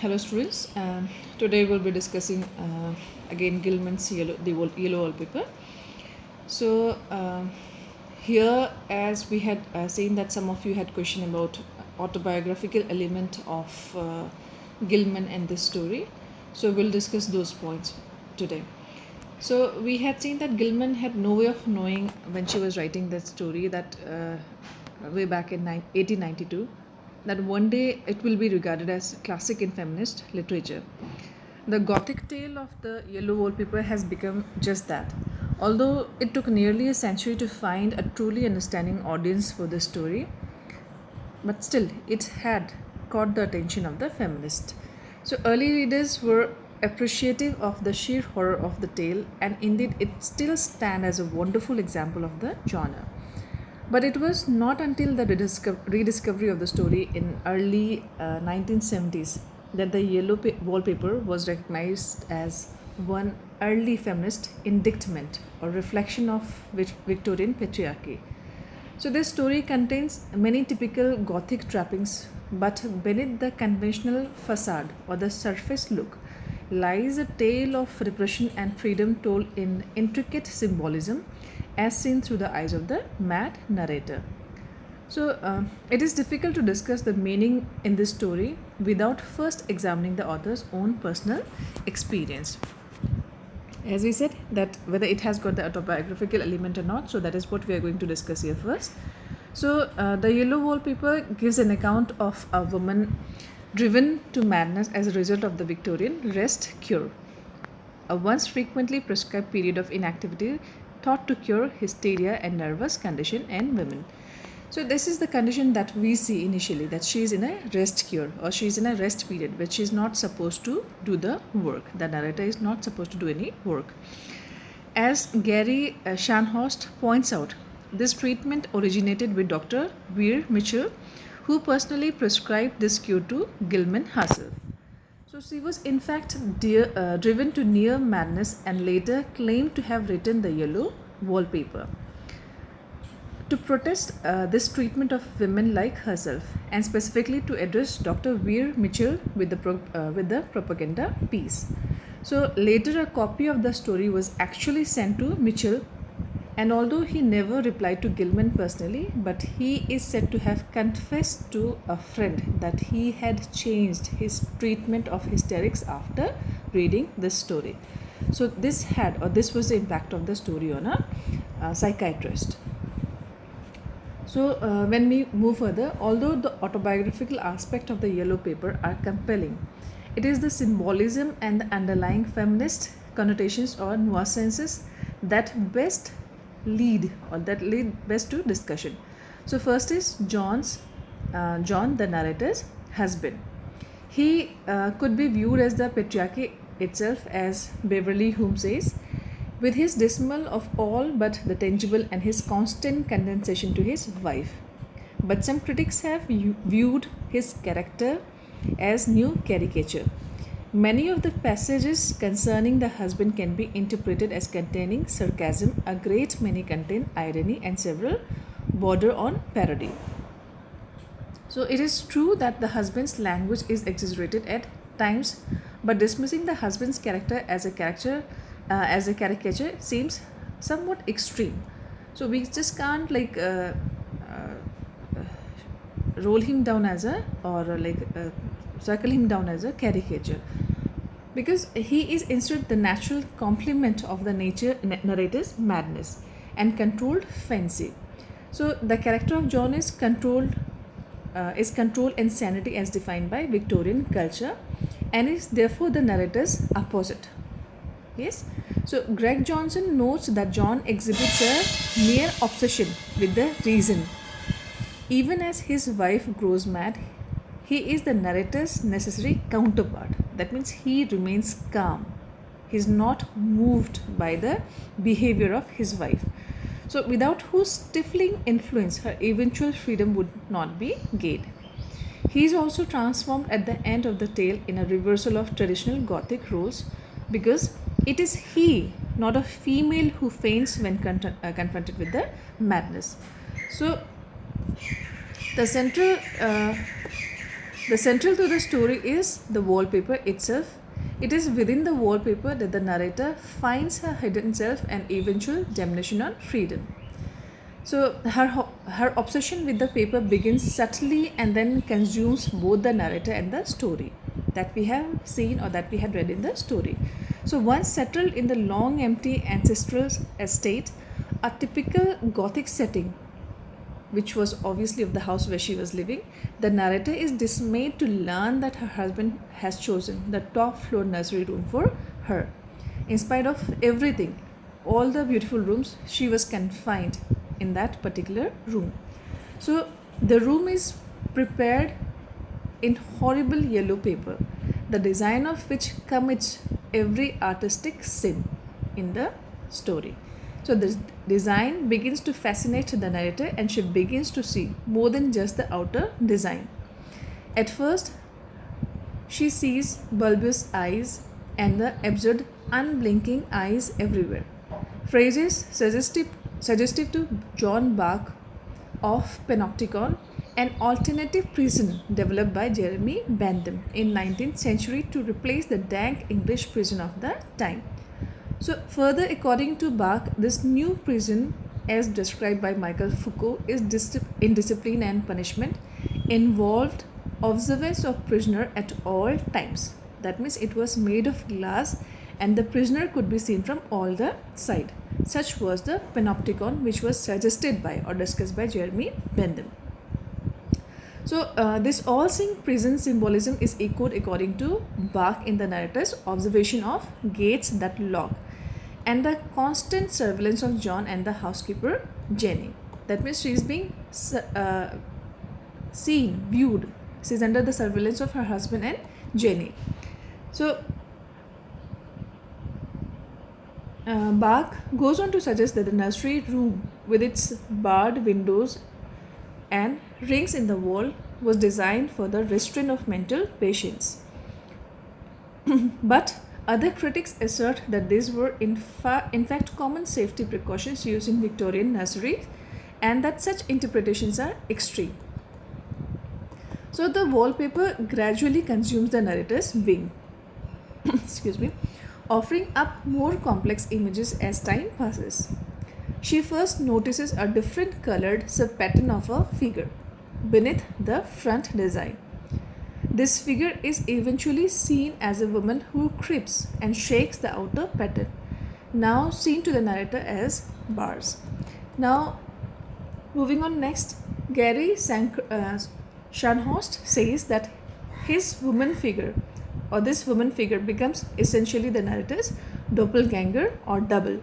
Hello students. Today we'll be discussing again Gilman's yellow wallpaper. So here, as we had seen that some of you had question about autobiographical element of Gilman and this story. So we'll discuss those points today. So we had seen that Gilman had no way of knowing when she was writing that story that way back in 1892 that one day it will be regarded as classic in feminist literature. The Gothic tale of the yellow wallpaper has become just that. Although it took nearly a century to find a truly understanding audience for the story, but still it had caught the attention of the feminist. So early readers were appreciative of the sheer horror of the tale, and indeed it still stands as a wonderful example of the genre. But it was not until the rediscovery of the story in early 1970s that the wallpaper was recognized as one early feminist indictment or reflection of Victorian patriarchy. So this story contains many typical Gothic trappings, but beneath the conventional facade or the surface look lies a tale of repression and freedom told in intricate symbolism as seen through the eyes of the mad narrator. So it is difficult to discuss the meaning in this story without first examining the author's own personal experience. As we said, that whether it has got the autobiographical element or not, so that is what we are going to discuss here first. So the yellow wallpaper gives an account of a woman driven to madness as a result of the Victorian rest cure, a once frequently prescribed period of inactivity thought to cure hysteria and nervous condition in women. So this is the condition that we see initially, that she is in a rest cure or she is in a rest period which is not supposed to do the work. The narrator is not supposed to do any work. As Gary Scharnhorst points out, this treatment originated with Dr. Weir Mitchell, who personally prescribed this cure to Gilman herself. So she was in fact driven to near madness and later claimed to have written the yellow wallpaper to protest this treatment of women like herself, and specifically to address Dr. Weir Mitchell with the propaganda piece. So later a copy of the story was actually sent to Mitchell, and although he never replied to Gilman personally, but he is said to have confessed to a friend that he had changed his treatment of hysterics after reading this story. So this was the impact of the story on a psychiatrist. So when we move further, although the autobiographical aspect of the yellow paper are compelling, it is the symbolism and the underlying feminist connotations or nuances that lead best to discussion. So first is John, the narrator's husband. He could be viewed as the patriarchy itself, as Beverly Hume says, with his dismal of all but the tangible and his constant condensation to his wife. But some critics have viewed his character as new caricature. Many of the passages concerning the husband can be interpreted as containing sarcasm, a great many contain irony, and several border on parody. So it is true that the husband's language is exaggerated at times, but dismissing the husband's character as a caricature seems somewhat extreme. So we just can't roll him down as circle him down as a caricature, because he is instead the natural complement of the narrator's madness and controlled fancy. So the character of John is controlled insanity as defined by Victorian culture, and is therefore the narrator's opposite. Yes. So Greg Johnson notes that John exhibits a mere obsession with the reason. Even as his wife grows mad, he is the narrator's necessary counterpart. That means he remains calm. He is not moved by the behavior of his wife. So without whose stifling influence her eventual freedom would not be gained. He is also transformed at the end of the tale in a reversal of traditional Gothic roles, because it is he, not a female, who faints when confronted with the madness. So the central The central to the story is the wallpaper itself. It is within the wallpaper that the narrator finds her hidden self and eventual damnation on freedom. So her obsession with the paper begins subtly and then consumes both the narrator and the story that we have seen or that we had read in the story. So once settled in the long empty ancestral estate, a typical Gothic setting, which was obviously of the house where she was living, the narrator is dismayed to learn that her husband has chosen the top floor nursery room for her. In spite of everything, all the beautiful rooms, she was confined in that particular room. So the room is prepared in horrible yellow paper, the design of which commits every artistic sin in the story. So this design begins to fascinate the narrator and she begins to see more than just the outer design. At first, she sees bulbous eyes and the absurd unblinking eyes everywhere. Phrases suggestive to John Bach of Panopticon, an alternative prison developed by Jeremy Bentham in 19th century to replace the dank English prison of the time. So further, according to Bach, this new prison, as described by Michael Foucault, is indiscipline and punishment, involved observance of prisoner at all times. That means it was made of glass and the prisoner could be seen from all the side. Such was the Panopticon, which was suggested by or discussed by Jeremy Bentham. So this all-seeing prison symbolism is echoed according to Bach in the narrator's observation of gates that lock and the constant surveillance of John and the housekeeper Jenny. That means she is being seen, viewed. She is under the surveillance of her husband and Jenny. So Bach goes on to suggest that the nursery room with its barred windows and rings in the wall was designed for the restraint of mental patients. But other critics assert that these were in fact common safety precautions used in Victorian nurseries and that such interpretations are extreme. So the wallpaper gradually consumes the narrator's being, excuse me, offering up more complex images as time passes. She first notices a different colored sub-pattern of a figure beneath the front design. This figure is eventually seen as a woman who creeps and shakes the outer pattern, now seen to the narrator as bars. Now, moving on next, Gary Scharnhorst says that his woman figure or this woman figure becomes essentially the narrator's doppelganger or double,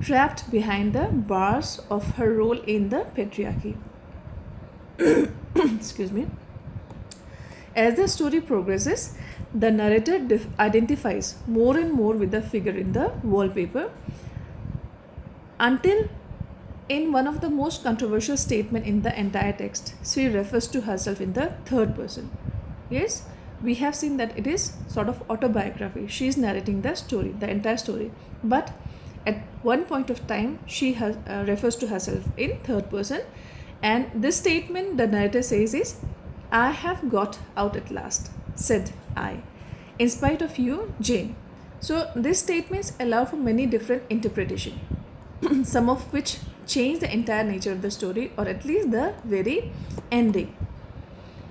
trapped behind the bars of her role in the patriarchy. Excuse me. As the story progresses, the narrator identifies more and more with the figure in the wallpaper until in one of the most controversial statements in the entire text, she refers to herself in the third person. Yes, we have seen that it is sort of autobiography. She is narrating the story, the entire story. But at one point of time, she refers to herself in third person. And this statement the narrator says is, "I have got out at last, said I, in spite of you, Jane." So these statements allow for many different interpretations, some of which change the entire nature of the story or at least the very ending.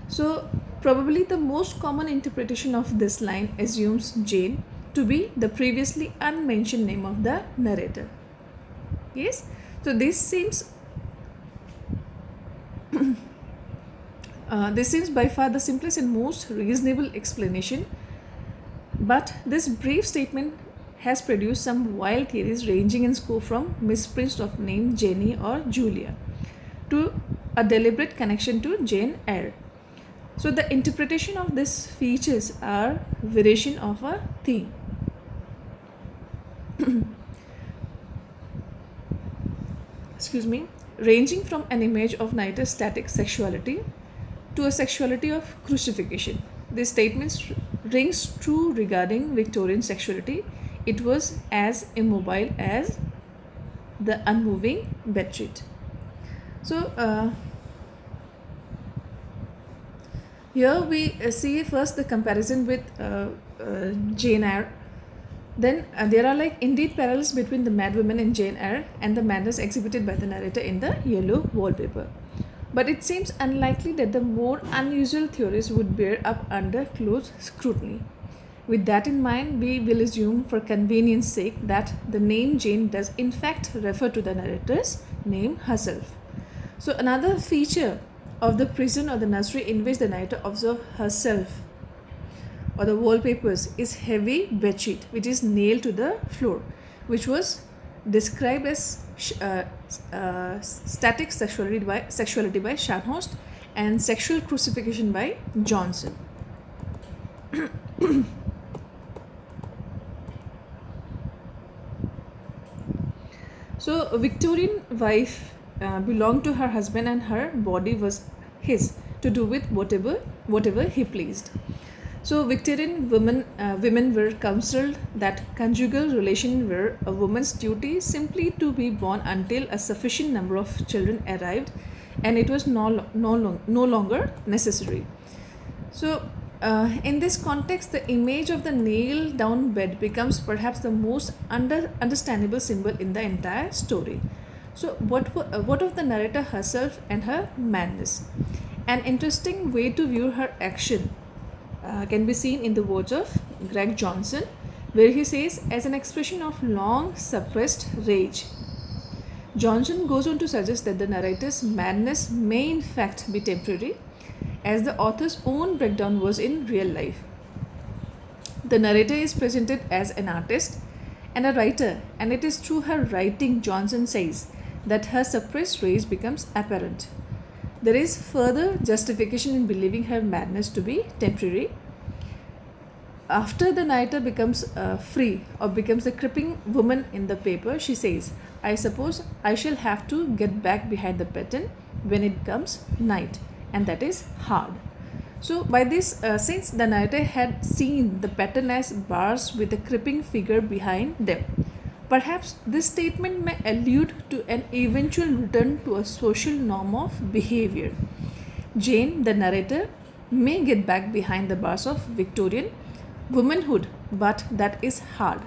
So probably the most common interpretation of this line assumes Jane to be the previously unmentioned name of the narrator. Yes, so this seems by far the simplest and most reasonable explanation, but this brief statement has produced some wild theories ranging in scope from misprints of name Jenny or Julia to a deliberate connection to Jane Eyre. So the interpretation of these features are variation of a theme. Excuse me, ranging from an image of neither static sexuality to a sexuality of crucifixion. This statement rings true regarding Victorian sexuality. It was as immobile as the unmoving bedsheet. So Here we see first the comparison with Jane Eyre. Then there are like indeed parallels between the mad woman in Jane Eyre and the madness exhibited by the narrator in the yellow wallpaper. But it seems unlikely that the more unusual theories would bear up under close scrutiny. With that in mind, we will assume for convenience sake that the name Jane does in fact refer to the narrator's name herself. So another feature of the prison or the nursery in which the narrator observes herself or the wallpapers is heavy bedsheet which is nailed to the floor, which was described as static sexuality by Scharnhorst and sexual crucifixion by Johnson. So a Victorian wife belonged to her husband and her body was his to do with whatever he pleased. So Victorian women were counseled that conjugal relation were a woman's duty simply to be born until a sufficient number of children arrived, and it was no longer necessary. So in this context, the image of the nailed down bed becomes perhaps the most understandable symbol in the entire story. So what of the narrator herself and her madness? An interesting way to view her action can be seen in the words of Greg Johnson, where he says, as an expression of long suppressed rage. Johnson goes on to suggest that the narrator's madness may in fact be temporary, as the author's own breakdown was in real life. The narrator is presented as an artist and a writer, and it is through her writing, Johnson says, that her suppressed rage becomes apparent. There is further justification in believing her madness to be temporary. After the narrator becomes free or becomes the creeping woman in the paper, she says, I suppose I shall have to get back behind the pattern when it comes night, and that is hard. So by this, since the narrator had seen the pattern as bars with a creeping figure behind them, perhaps this statement may allude to an eventual return to a social norm of behavior. Jane, the narrator, may get back behind the bars of Victorian womanhood, but that is hard.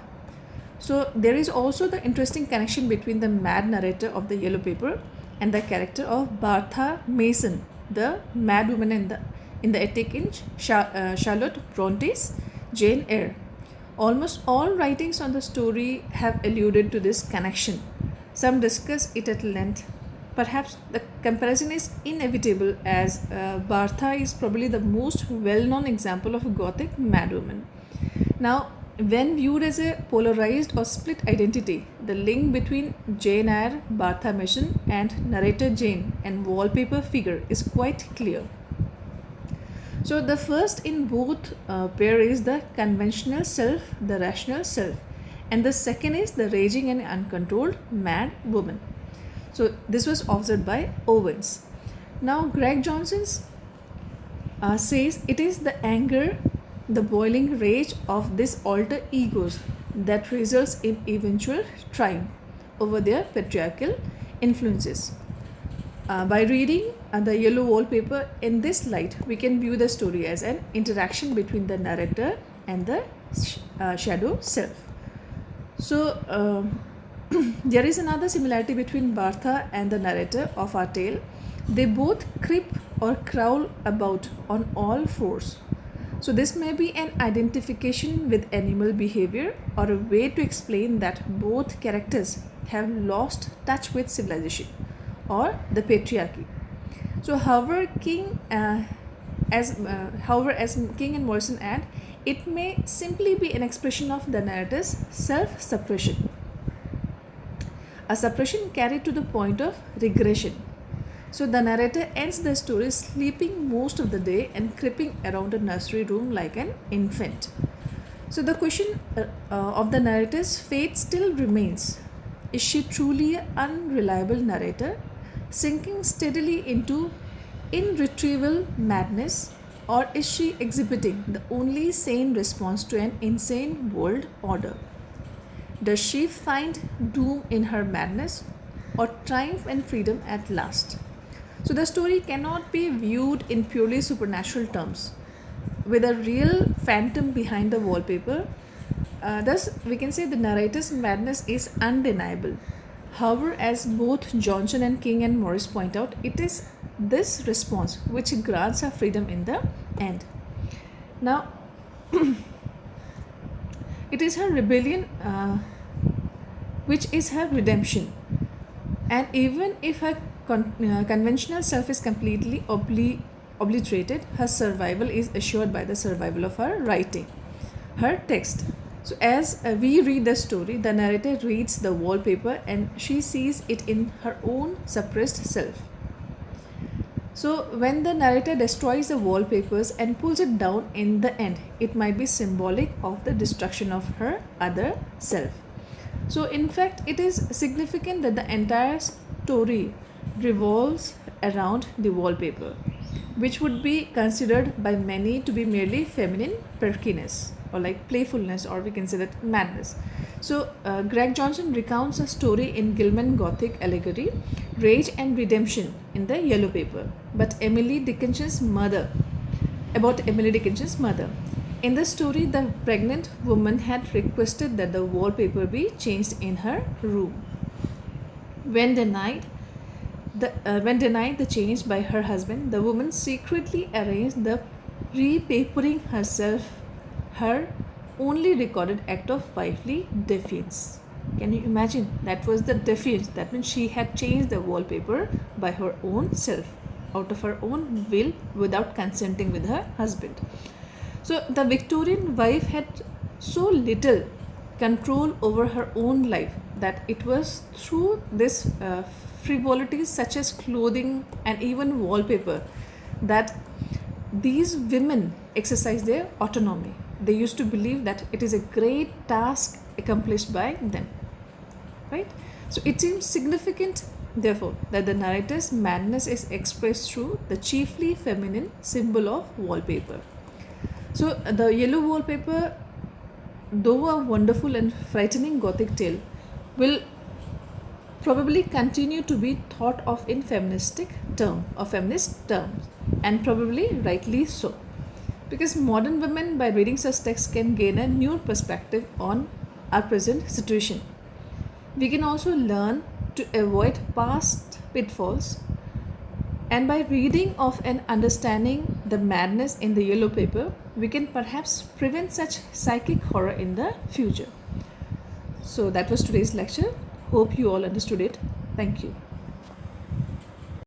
So there is also the interesting connection between the mad narrator of the yellow paper and the character of Bertha Mason, the mad woman in the attic in Charlotte Bronte's Jane Eyre. Almost all writings on the story have alluded to this connection. Some discuss it at length. Perhaps the comparison is inevitable, as Bertha is probably the most well-known example of a Gothic madwoman. Now, when viewed as a polarized or split identity, the link between Jane Eyre, Bertha Mason, and narrator Jane and wallpaper figure is quite clear. So the first in both pair is the conventional self, the rational self, and the second is the raging and uncontrolled mad woman. So this was observed by Owens. Now Greg Johnson says it is the anger, the boiling rage of these alter egos that results in eventual triumph over their patriarchal influences. By reading the yellow wallpaper in this light, we can view the story as an interaction between the narrator and the shadow self. So there is another similarity between Bertha and the narrator of our tale. They both creep or crawl about on all fours. So this may be an identification with animal behavior or a way to explain that both characters have lost touch with civilization or the patriarchy. So however as King and Morrison add, it may simply be an expression of the narrator's self-suppression, a suppression carried to the point of regression. So the narrator ends the story sleeping most of the day and creeping around a nursery room like an infant. So the question of the narrator's fate still remains. Is she truly an unreliable narrator, sinking steadily into irretrievable madness, or is she exhibiting the only sane response to an insane world order? Does she find doom in her madness or triumph and freedom at last? So the story cannot be viewed in purely supernatural terms, with a real phantom behind the wallpaper. Thus, we can say the narrator's madness is undeniable. However, as both Johnson and King and Morris point out, it is this response which grants her freedom in the end. Now, it is her rebellion which is her redemption. And even if her conventional self is completely obliterated, her survival is assured by the survival of her writing, her text. So, as we read the story, the narrator reads the wallpaper and she sees it in her own suppressed self. So, when the narrator destroys the wallpapers and pulls it down in the end, it might be symbolic of the destruction of her other self. So, in fact, it is significant that the entire story revolves around the wallpaper, which would be considered by many to be merely feminine perkiness or like playfulness, or we can say that madness. So, Greg Johnson recounts a story in Gilman Gothic allegory, Rage and Redemption, in the Yellow Paper, about Emily Dickinson's mother. In the story, the pregnant woman had requested that the wallpaper be changed in her room. When denied the change by her husband, the woman secretly arranged the repapering herself, her only recorded act of wifely defiance. Can you imagine? That was the defiance. That means she had changed the wallpaper by her own self, out of her own will, without consenting with her husband. So the Victorian wife had so little control over her own life that it was through this frivolities such as clothing and even wallpaper that these women exercise their autonomy. They used to believe that it is a great task accomplished by them, right? So it seems significant, therefore, that the narrator's madness is expressed through the chiefly feminine symbol of wallpaper. So the Yellow Wallpaper, though a wonderful and frightening Gothic tale, will probably continue to be thought of in feminist terms, and probably rightly so, because modern women, by reading such texts, can gain a new perspective on our present situation. We can also learn to avoid past pitfalls, and by reading of and understanding the madness in the Yellow Paper, we can perhaps prevent such psychic horror in the future. So that was today's lecture. Hope you all understood it. Thank you.